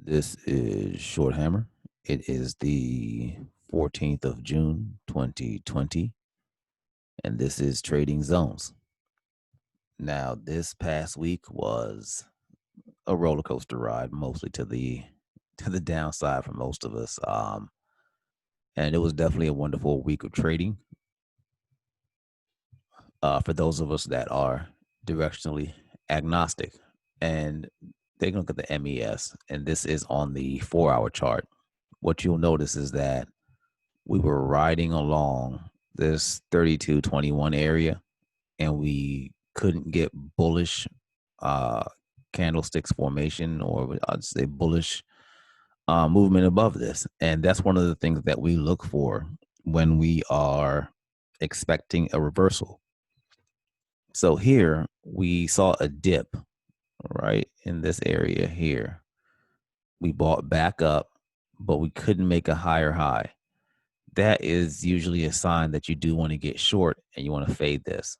This is Short Hammer. It is the 14th of June, 2020, and this is Trading Zones. Now, this past week was a roller coaster ride, mostly to the downside for most of us. And it was definitely a wonderful week of trading. For those of us that are directionally agnostic, and they can look at the MES, and this is on the 4-hour chart. What you'll notice is that we were riding along this 3221 area, and we couldn't get bullish candlesticks formation, or I'd say bullish movement above this. And that's one of the things that we look for when we are expecting a reversal. So here we saw a dip right in this area here. We bought back up, but we couldn't make a higher high. That is usually a sign that you do want to get short and you want to fade this.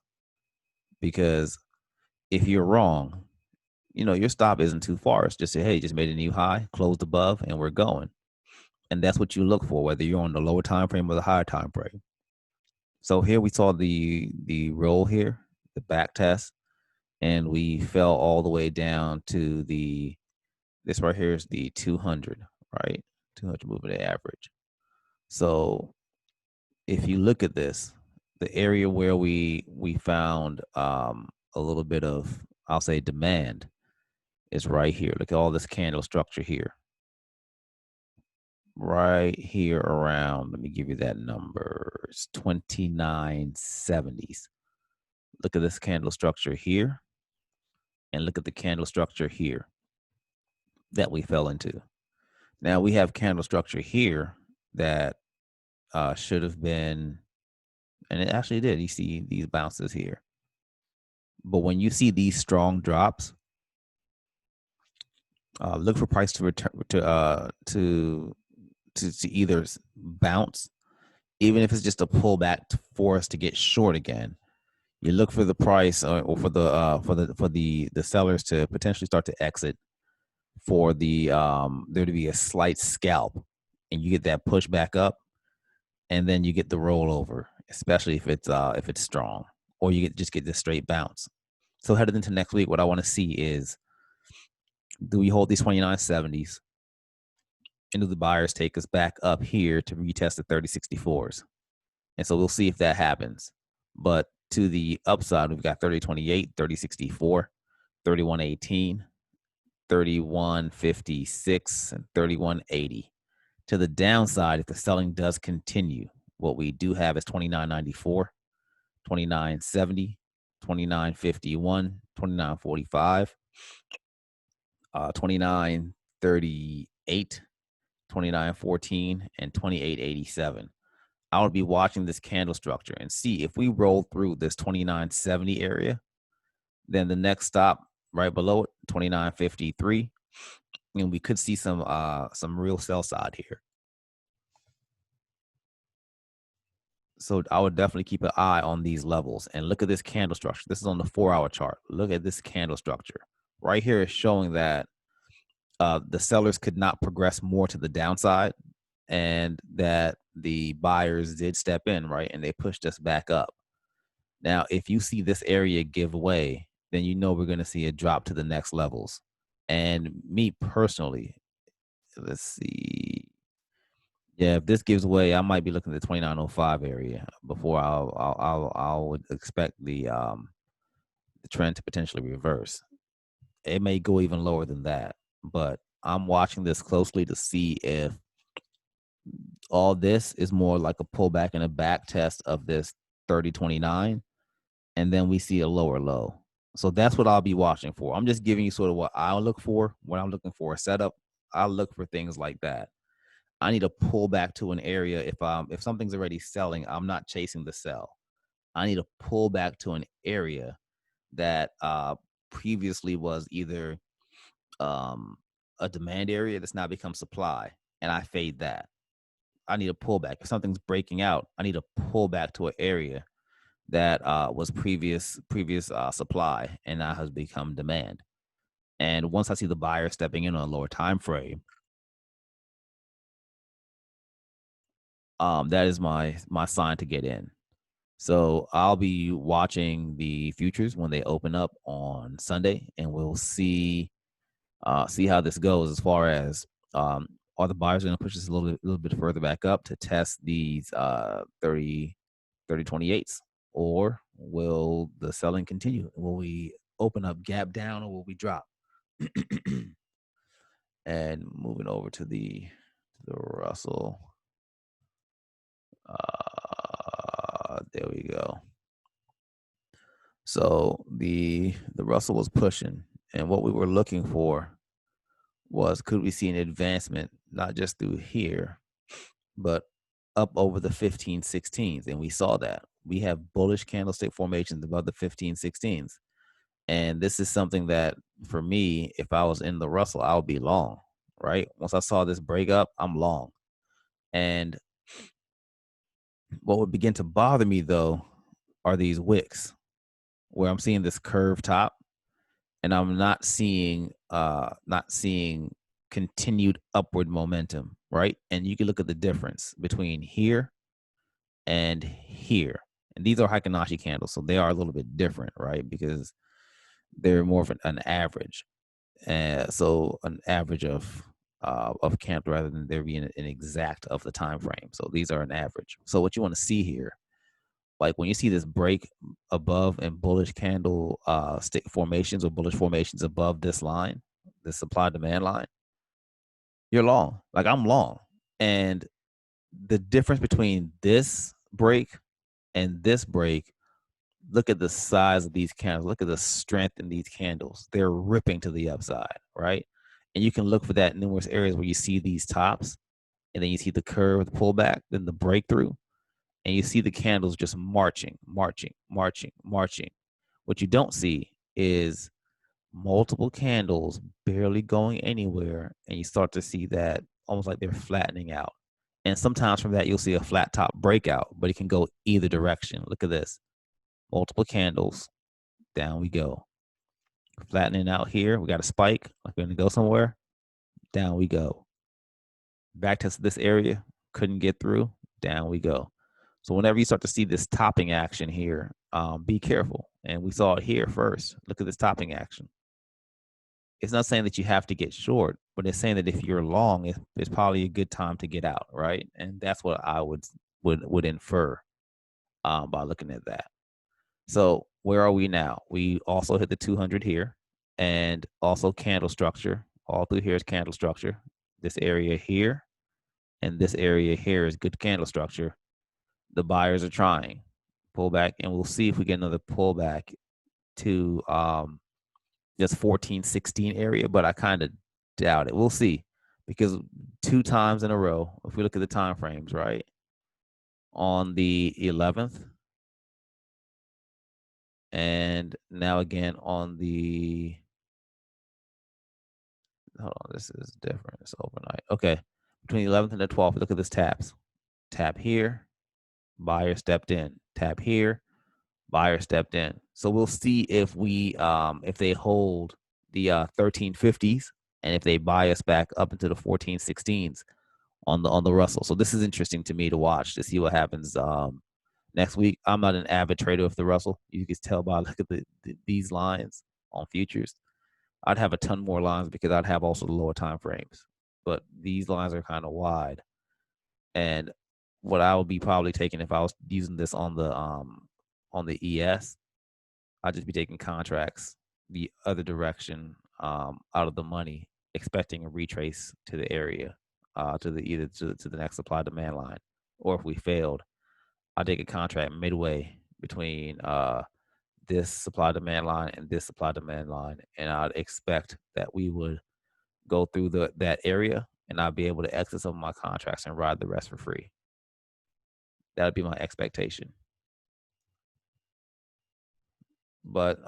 Because if you're wrong, your stop isn't too far. It's just say, hey, just made a new high, closed above, and we're going. And that's what you look for, whether you're on the lower time frame or the higher time frame. So here we saw the roll here, the back test, and we fell all the way down to this right here is the 200, right? 200 moving average. So if you look at this, the area where we found a little bit of, I'll say, demand is right here. Look at all this candle structure here. Right here around, let me give you that number, it's 2970s. Look at this candle structure here, and look at the candle structure here that we fell into. Now we have candle structure here that should have been, and it actually did. You see these bounces here. But when you see these strong drops, look for price to return to either bounce, even if it's just a pullback for us to get short again. You look for the price or for the sellers to potentially start to exit, for the there to be a slight scalp, and you get that push back up, and then you get the rollover, especially if it's strong, or you just get the straight bounce. So headed into next week, what I want to see is, do we hold these 2970s? And do the buyers take us back up here to retest the 3064s? And so we'll see if that happens. But to the upside, we've got 3028, 3064, 3118, 3156, and 3180. To the downside, if the selling does continue, what we do have is 2994, 2970, 2951, 2945, 2938, 2914, and 2887. I would be watching this candle structure and see if we roll through this 2970 area, then the next stop right below it, 2953, and we could see some real sell side here. So I would definitely keep an eye on these levels and look at this candle structure. This is on the 4-hour chart. Look at this candle structure. Right here is showing that the sellers could not progress more to the downside, and that the buyers did step in, right? And they pushed us back up. Now, if you see this area give way, then you know we're going to see a drop to the next levels. And me personally, let's see. Yeah, if this gives way, I might be looking at the 2905 area before I would expect the trend to potentially reverse. It may go even lower than that, but I'm watching this closely to see if all this is more like a pullback and a back test of this 3029, and then we see a lower low. So that's what I'll be watching for. I'm just giving you sort of what I'll look for when I'm looking for a setup. I'll look for things like that. I need to pull back to an area. If something's already selling, I'm not chasing the sell. I need to pull back to an area that previously was either a demand area that's now become supply, and I fade that. I need a pullback. If something's breaking out, I need to pull back to an area that was previous supply and now has become demand. And once I see the buyer stepping in on a lower time frame, that is my sign to get in. So I'll be watching the futures when they open up on Sunday, and we'll see how this goes as far as are the buyers going to push this a little bit further back up to test these 30/28s, or will the selling continue? Will we open up gap down, or will we drop? And moving over to the Russell. There we go. So the Russell was pushing, and what we were looking for was, could we see an advancement not just through here, but up over the 15/16s? And we saw that. We have bullish candlestick formations above the 15/16s. And this is something that, for me, if I was in the Russell, I would be long, right? Once I saw this break up, I'm long. And what would begin to bother me, though, are these wicks where I'm seeing this curved top, and I'm not seeing continued upward momentum, right? And you can look at the difference between here and here. And these are Heikin-Ashi candles, so they are a little bit different, right? Because they're more of an average. So an average of candle rather than there being an exact of the time frame. So these are an average. So what you want to see here, like when you see this break above and bullish candle stick formations or bullish formations above this line, the supply demand line, you're long. Like I'm long. And the difference between this break and this break, look at the size of these candles. Look at the strength in these candles. They're ripping to the upside, right? And you can look for that in numerous areas where you see these tops, and then you see the curve, the pullback, then the breakthrough, and you see the candles just marching, marching, marching, marching. What you don't see is multiple candles barely going anywhere, and you start to see that almost like they're flattening out. And sometimes from that, you'll see a flat top breakout, but it can go either direction. Look at this. Multiple candles. Down we go. Flattening out here. We got a spike. Like we're going to go somewhere. Down we go. Back to this area. Couldn't get through. Down we go. So whenever you start to see this topping action here, be careful. And we saw it here first. Look at this topping action. It's not saying that you have to get short, but it's saying that if you're long, it's probably a good time to get out, right? And that's what I would infer by looking at that. So where are we now? We also hit the 200 here, and also candle structure. All through here is candle structure. This area here and this area here is good candle structure. The buyers are trying pull back, and we'll see if we get another pullback to this 14/16 area, but I kind of doubt it. We'll see, because 2 times in a row, if we look at the time frames, right, on the 11th, and now again on the, hold on, this is different. It's overnight. Okay, between the 11th and the 12th, look at this taps. Tap here, buyer stepped in. Tap here, buyer stepped in. So we'll see if we if they hold the 1350s, and if they buy us back up into the 14/16s on the Russell. So this is interesting to me to watch, to see what happens next week. I'm not an avid trader of the Russell. You can tell by look at these lines on futures. I'd have a ton more lines because I'd have also the lower time frames, but these lines are kind of wide. And what I would be probably taking if I was using this on the ES, I'd just be taking contracts the other direction, out of the money, expecting a retrace to the area, to the next supply demand line. Or if we failed, I'd take a contract midway between this supply demand line and this supply demand line, and I'd expect that we would go through that area, and I'd be able to exit some of my contracts and ride the rest for free. That would be my expectation. But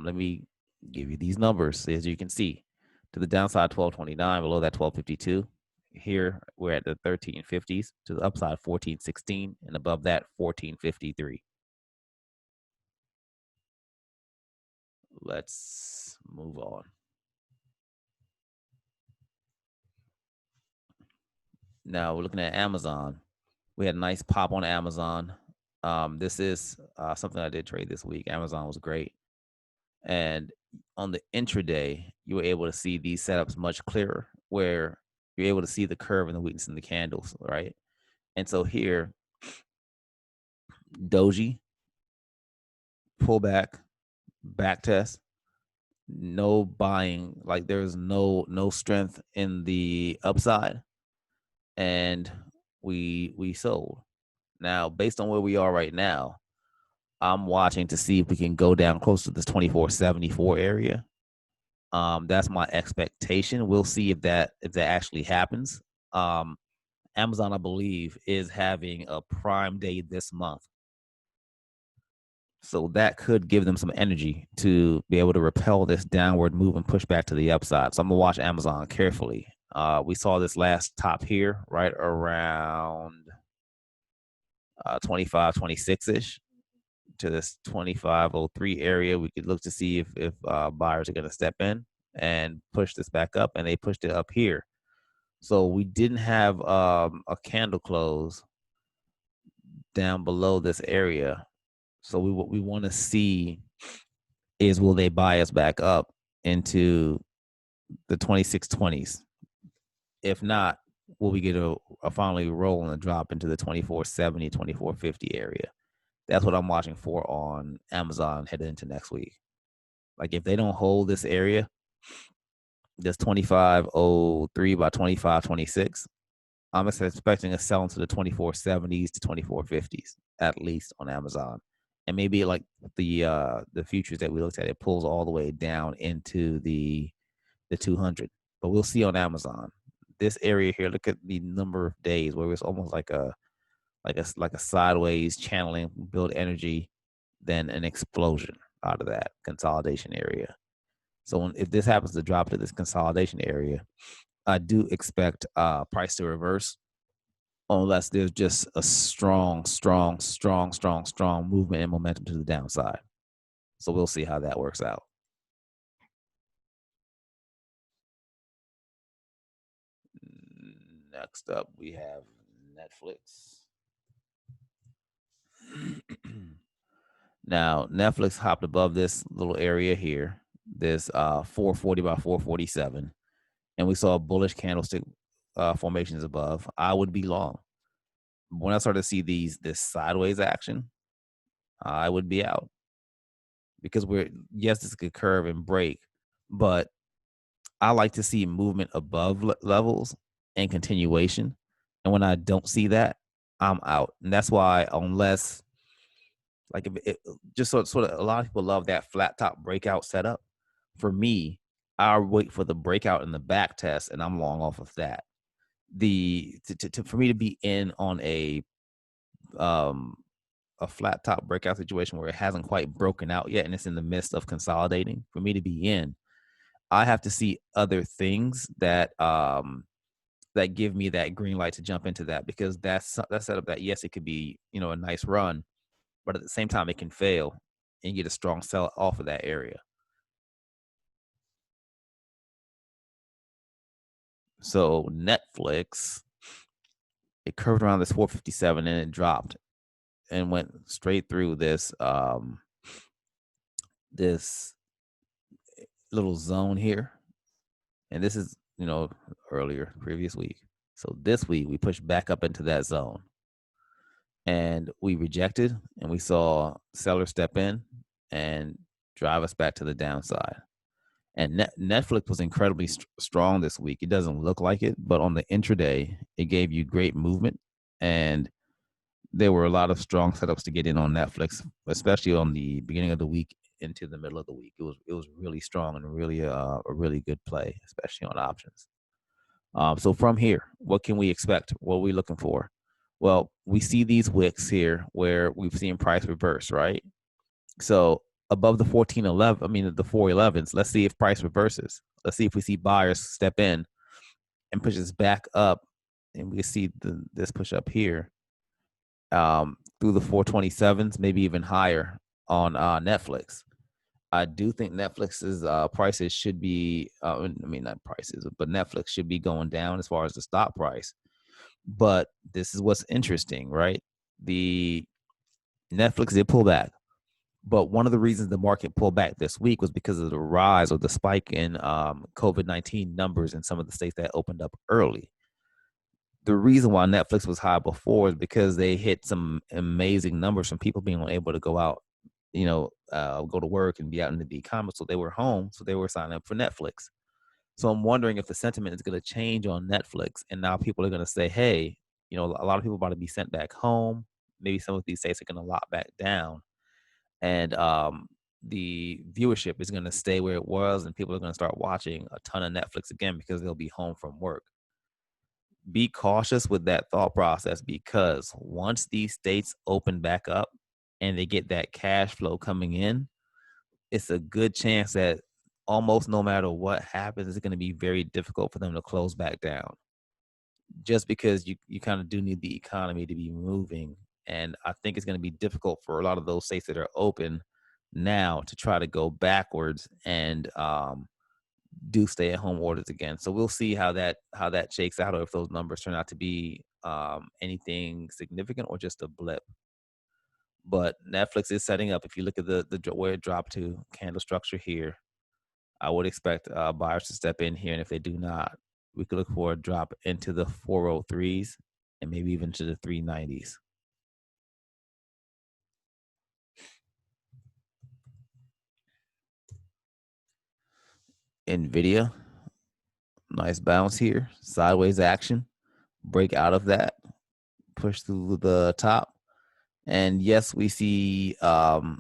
let me give you these numbers. As you can see, to the downside 1229, below that 1252. Here we're at the 1350s, to the upside 1416, and above that 1453. Let's move on. Now we're looking at Amazon. We had a nice pop on Amazon. This is something I did trade this week. Amazon was great. And on the intraday, you were able to see these setups much clearer, where you're able to see the curve and the weakness in the candles, right? And so here, doji, pullback, back test, no buying, like there's no strength in the upside, and we sold. Now, based on where we are right now, I'm watching to see if we can go down close to this 2474 area. That's my expectation. We'll see if that actually happens. Amazon, I believe, is having a Prime Day this month, so that could give them some energy to be able to repel this downward move and push back to the upside. So I'm gonna watch Amazon carefully. We saw this last top here right around 25, 26 ish to this 2503 area. We could look to see if buyers are going to step in and push this back up, and they pushed it up here. So we didn't have a candle close down below this area. So what we want to see is, will they buy us back up into the 2620s? If not, will we get a finally roll and a drop into the 2470, 2450 area? That's what I'm watching for on Amazon heading into next week. Like if they don't hold this area, this 2503 by 2526, I'm expecting a sell into the 2470s to 2450s at least on Amazon. And maybe like the futures that we looked at, it pulls all the way down into the 200. But we'll see on Amazon. This area here, look at the number of days where it's almost like a sideways channeling, build energy, then an explosion out of that consolidation area. So if this happens to drop to this consolidation area, I do expect price to reverse, unless there's just a strong movement and momentum to the downside. So we'll see how that works out. Next up, we have Netflix. Now, Netflix hopped above this little area here, this 440 by 447, and we saw bullish candlestick formations above. I would be long. When I started to see this sideways action, I would be out, because this could curve and break, but I like to see movement above levels and continuation. And when I don't see that, I'm out. And that's why, unless like if it just sort of, a lot of people love that flat top breakout setup. For me, I'll wait for the breakout in the back test, and I'm long off of that. For me to be in on a flat top breakout situation where it hasn't quite broken out yet and it's in the midst of consolidating, for me to be in, I have to see other things that that give me that green light to jump into that, because that's set up that, yes, it could be, a nice run, but at the same time it can fail and get a strong sell off of that area. So Netflix, it curved around this 457 and it dropped and went straight through this this little zone here. And this is, earlier, previous week. So this week we pushed back up into that zone, and we rejected, and we saw sellers step in and drive us back to the downside. And Netflix was incredibly strong this week. It doesn't look like it, but on the intraday, it gave you great movement, and there were a lot of strong setups to get in on Netflix, especially on the beginning of the week into the middle of the week. It was really strong and really a really good play, especially on options. So from here, what can we expect? What are we looking for? Well, we see these wicks here where we've seen price reverse, right? So above the 1411, the 411s, let's see if price reverses. Let's see if we see buyers step in and push this back up, and we see this push up here through the 427s, maybe even higher on Netflix. I do think Netflix's prices should be, not prices, but Netflix should be going down as far as the stock price. But this is what's interesting, right? The Netflix did pull back, but one of the reasons the market pulled back this week was because of the rise or the spike in COVID-19 numbers in some of the states that opened up early. The reason why Netflix was high before is because they hit some amazing numbers from people being able to go out, go to work and be out into the economy. So they were home, so they were signing up for Netflix. So I'm wondering if the sentiment is going to change on Netflix, and now people are going to say, hey, a lot of people are about to be sent back home. Maybe some of these states are going to lock back down, and the viewership is going to stay where it was, and people are going to start watching a ton of Netflix again because they'll be home from work. Be cautious with that thought process, because once these states open back up and they get that cash flow coming in, it's a good chance that almost no matter what happens, it's going to be very difficult for them to close back down, just because you kind of do need the economy to be moving. And I think it's going to be difficult for a lot of those states that are open now to try to go backwards and do stay at home orders again. So we'll see how that shakes out, or if those numbers turn out to be anything significant or just a blip. But Netflix is setting up. If you look at the where it dropped to candle structure here, I would expect buyers to step in here, and if they do not, we could look for a drop into the 403s and maybe even to the 390s. NVIDIA, nice bounce here, sideways action, break out of that, push through the top, and yes, we see the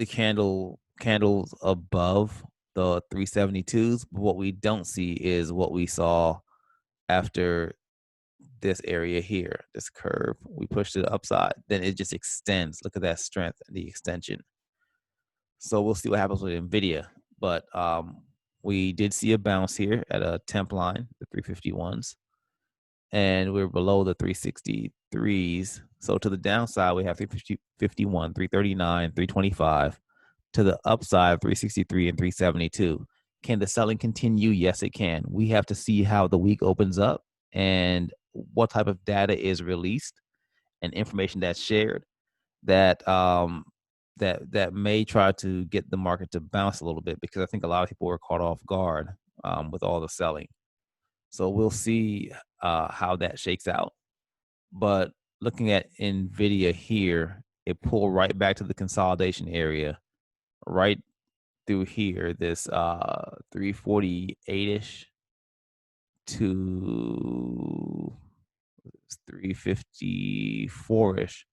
candles above the 372s, but what we don't see is what we saw after this area here, this curve. We push to the upside, then it just extends. Look at that strength and the extension. So we'll see what happens with NVIDIA. But we did see a bounce here at a temp line, the 351s, and we're below the 363s. So to the downside, we have 351, 339, 325. To the upside, 363 and 372. Can the selling continue? Yes, it can. We have to see how the week opens up and what type of data is released and information that's shared that that may try to get the market to bounce a little bit, because I think a lot of people were caught off guard with all the selling. So we'll see how that shakes out. But looking at NVIDIA here, it pulled right back to the consolidation area, right through here, this 348-ish to 354-ish.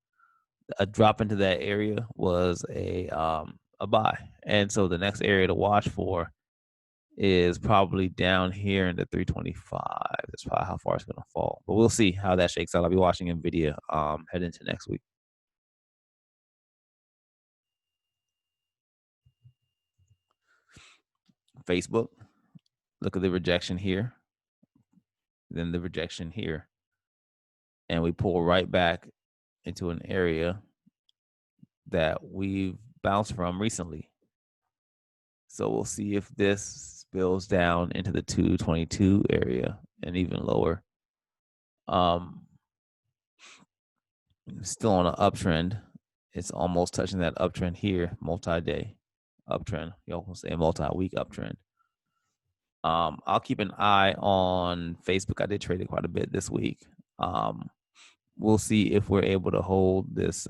A drop into that area was a buy. And so the next area to watch for is probably down here in the 325. That's probably how far it's going to fall. But we'll see how that shakes out. I'll be watching NVIDIA head into next week. Facebook, look at the rejection here, then the rejection here. And we pull right back into an area that we've bounced from recently. So we'll see if this spills down into the 222 area and even lower. Still on an uptrend. It's almost touching that uptrend here, multi-day uptrend. You can say a multi-week uptrend. I'll keep an eye on Facebook. I did trade it quite a bit this week. We'll see if we're able to hold this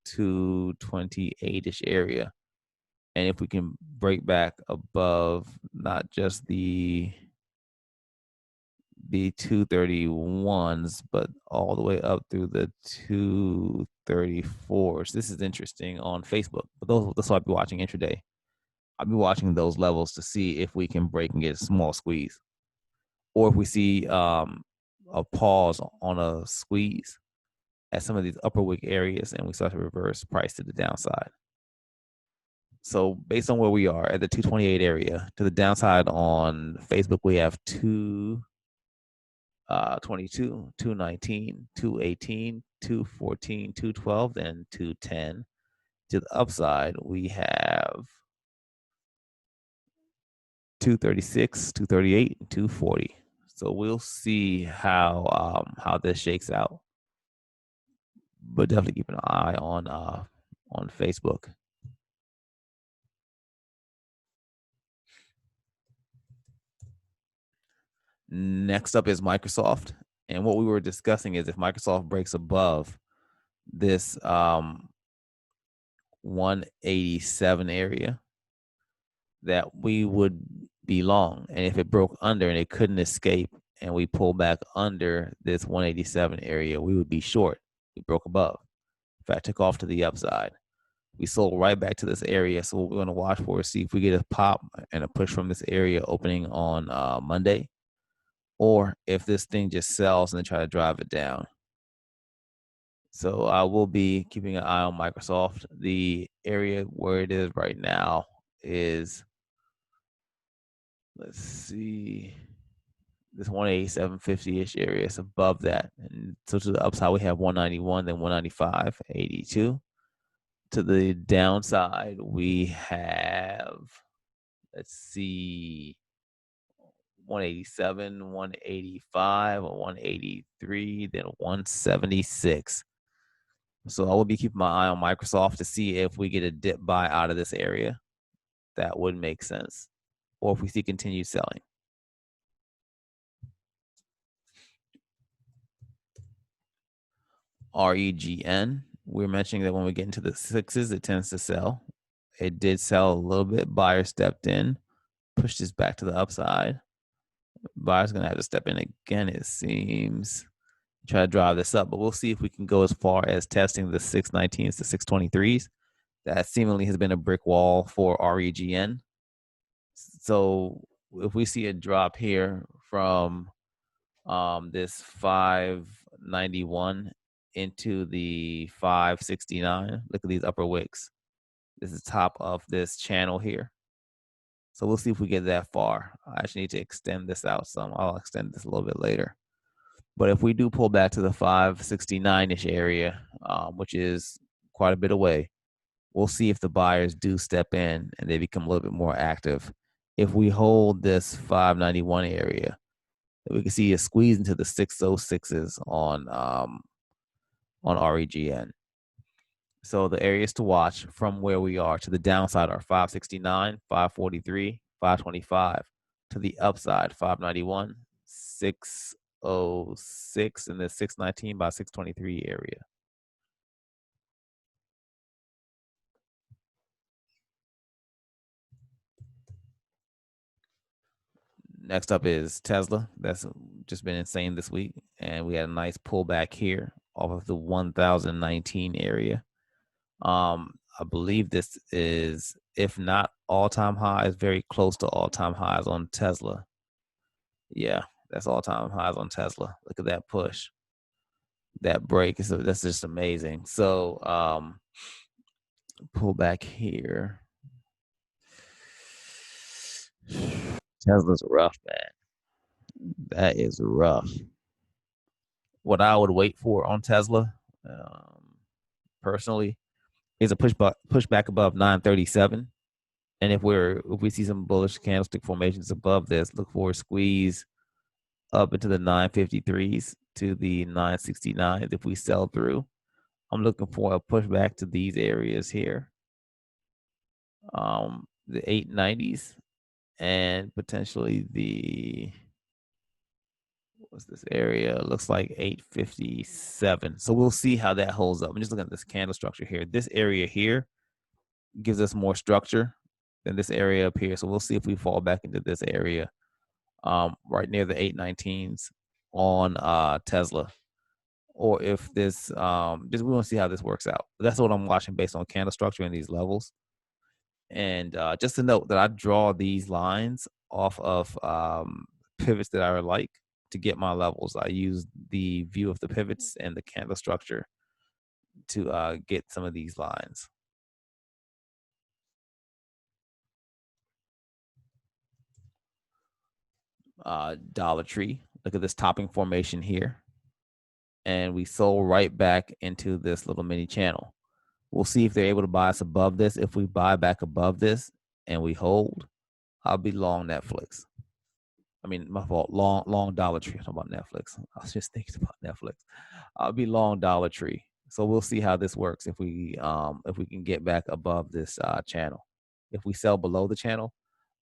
228-ish area, and if we can break back above not just the 231s, but all the way up through the 234s. This is interesting on Facebook, but that's what I'll be watching intraday. I'll be watching those levels to see if we can break and get a small squeeze, or if we see a pause on a squeeze at some of these upper wick areas and we start to reverse price to the downside. So based on where we are at the 228 area, to the downside on Facebook, we have 222, 219, 218, 214, 212, and 210. To the upside, we have 236, 238, and 240. So we'll see how this shakes out. But definitely keep an eye on Facebook. Next up is Microsoft. And what we were discussing is if Microsoft breaks above this 187 area, that we would be long. And if it broke under and it couldn't escape and we pull back under this 187 area, we would be short. We broke above. In fact, took off to the upside. We sold right back to this area. So what we're going to watch for is see if we get a pop and a push from this area opening on Monday, or if this thing just sells and then try to drive it down. So I will be keeping an eye on Microsoft. The area where it is right now is, let's see, this 187.50-ish area is above that. And so to the upside, we have 191, then 195.82. To the downside, we have, let's see, 187, 185, 183, then 176. So I will be keeping my eye on Microsoft to see if we get a dip buy out of this area. That would make sense. Or if we see continued selling. REGN, we're mentioning that when we get into the sixes, it tends to sell. It did sell a little bit. Buyer stepped in, pushed this back to the upside. Buyer's going to have to step in again, it seems. Try to drive this up, but we'll see if we can go as far as testing the 619s to 623s. That seemingly has been a brick wall for REGN. So if we see a drop here from this 591 into the 569, look at these upper wicks. This is top of this channel here. So we'll see if we get that far. I actually need to extend this out some. I'll extend this a little bit later. But if we do pull back to the 569-ish area, which is quite a bit away, we'll see if the buyers do step in and they become a little bit more active. If we hold this 591 area, we can see a squeeze into the 606s on REGN. So the areas to watch from where we are to the downside are 569, 543, 525. To the upside, 591, 606, and the 619 by 623 area. Next up is Tesla. That's just been insane this week. And we had a nice pullback here off of the 1019 area. I believe this is, if not all-time highs, very close to all-time highs on Tesla. Yeah, that's all-time highs on Tesla. Look at that push. That break. So that's just amazing. So pull back here. Tesla's rough, man. That is rough. What I would wait for on Tesla, personally, is a pushback above 937. And if we see some bullish candlestick formations above this, look for a squeeze up into the 953s to the 969s. If we sell through, I'm looking for a pushback to these areas here, the 890s, and potentially the, what's this area? Looks like 857. So we'll see how that holds up. I'm just looking at this candle structure here. This area here gives us more structure than this area up here. So we'll see if we fall back into this area right near the 819s on Tesla. Or if this, just we want to see how this works out. That's what I'm watching based on candle structure and these levels. And just to note that I draw these lines off of pivots that I like to get my levels. I use the view of the pivots and the candle structure to get some of these lines. Dollar Tree. Look at this topping formation here. And we sold right back into this little mini channel. We'll see if they're able to buy us above this. If we buy back above this and we hold, I'll be long Netflix. I mean, my fault. Long Dollar Tree. I'm talking about Netflix. I was just thinking about Netflix. I'll be long Dollar Tree. So we'll see how this works if we can get back above this channel. If we sell below the channel,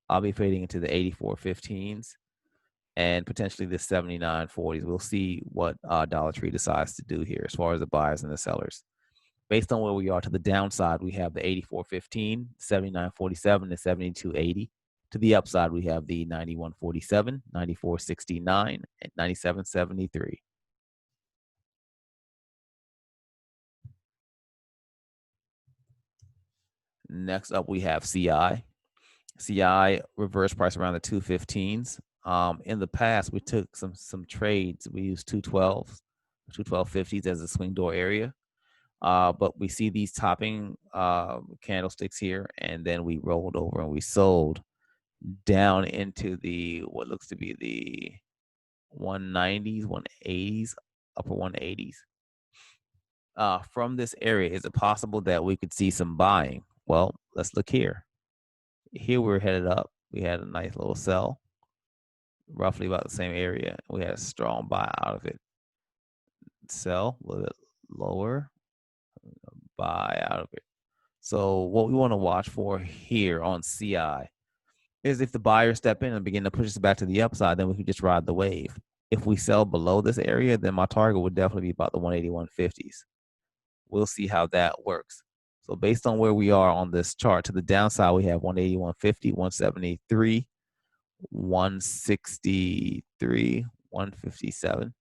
I'll be fading into the 84.15s and potentially the 79.40s. We'll see what Dollar Tree decides to do here as far as the buyers and the sellers. Based on where we are to the downside, we have the 84.15, 79.47, and 72.80. To the upside, we have the 91.47, 94.69, and 97.73. Next up, we have CI. CI reverse price around the 215s. In the past, we took some trades. We used 212s, 212.50s as a swing door area. But we see these topping candlesticks here, and then we rolled over and we sold down into the what looks to be the 190s, 180s, upper 180s. From this area, is it possible that we could see some buying? Well, let's look here. Here we're headed up. We had a nice little sell, roughly about the same area. We had a strong buy out of it. Sell a little bit lower, buy out of it. So what we want to watch for here on CI is if the buyers step in and begin to push us back to the upside, then we can just ride the wave. If we sell below this area, then my target would definitely be about the 181.50s. We'll see how that works. So based on where we are on this chart, to the downside, we have 181.50, 173, 163, 157.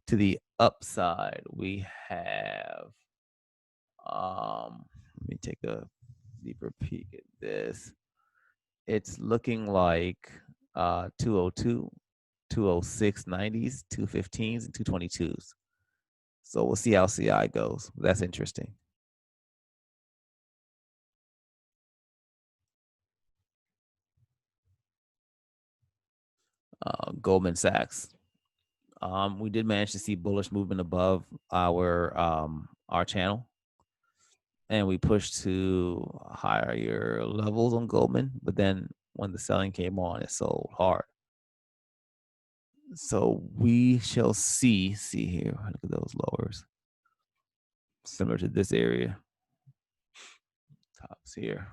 To the upside, we have, let me take a deeper peek at this. It's looking like 202, 206 90s, 215s, and 222s. So we'll see how CI goes. That's interesting. Goldman Sachs. We did manage to see bullish movement above our channel, and we pushed to higher levels on Goldman. But then when the selling came on, it sold hard. So we shall see here. Look at those lowers, similar to this area. Tops here.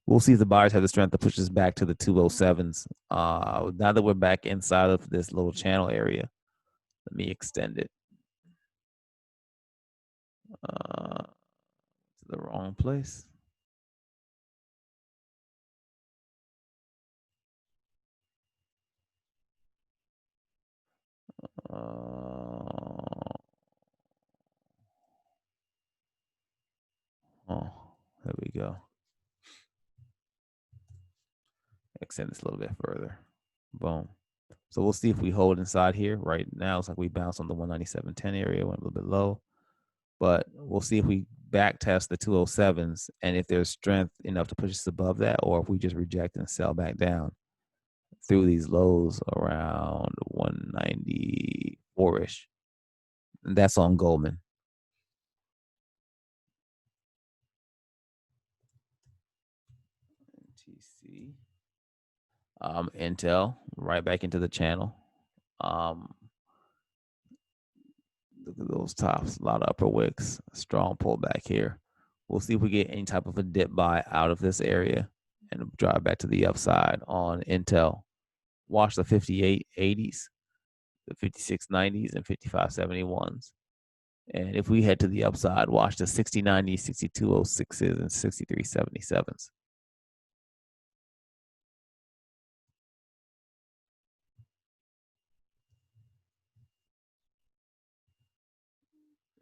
We'll see if the buyers have the strength to push us back to the 207s. Now that we're back inside of this little channel area, let me extend it. To the wrong place. There we go. Extend this a little bit further. Boom. So we'll see if we hold inside here. Right now, it's like we bounced on the 197.10 area, went a little bit low. But we'll see if we back test the 207s and if there's strength enough to push us above that, or if we just reject and sell back down through these lows around 194-ish. And that's on Goldman. NTC. Intel, right back into the channel. Look at those tops, a lot of upper wicks, strong pullback here. We'll see if we get any type of a dip buy out of this area and drive back to the upside on Intel. Watch the 58.80s, the 56.90s, and 55.71s. And if we head to the upside, watch the 60.90s, 62.06s, and 63.77s.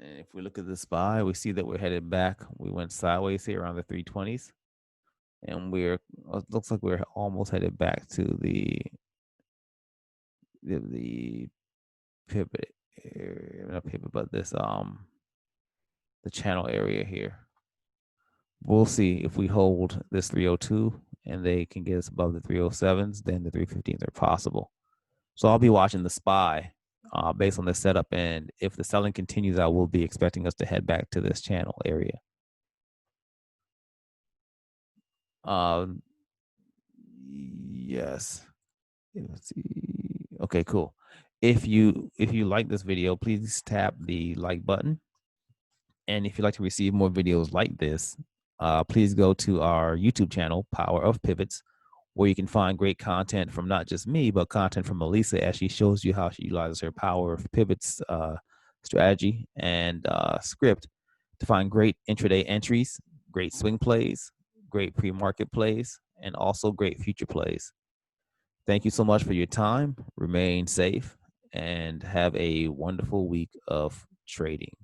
And if we look at the SPY, we see that we're headed back. We went sideways here around the 320s. And it looks like we're almost headed back to the pivot area, not pivot, but this the channel area here. We'll see if we hold this 302 and they can get us above the 307s, then the 315s are possible. So I'll be watching the SPY based on the setup, and if the selling continues, I will be expecting us to head back to this channel area. Yes. Let's see. Okay, cool. If you like this video, please tap the like button. And if you'd like to receive more videos like this, please go to our YouTube channel, Power of Pivots, where you can find great content from not just me, but content from Melissa as she shows you how she utilizes her Power of Pivots strategy and script to find great intraday entries, great swing plays, great pre-market plays, and also great future plays. Thank you so much for your time. Remain safe and have a wonderful week of trading.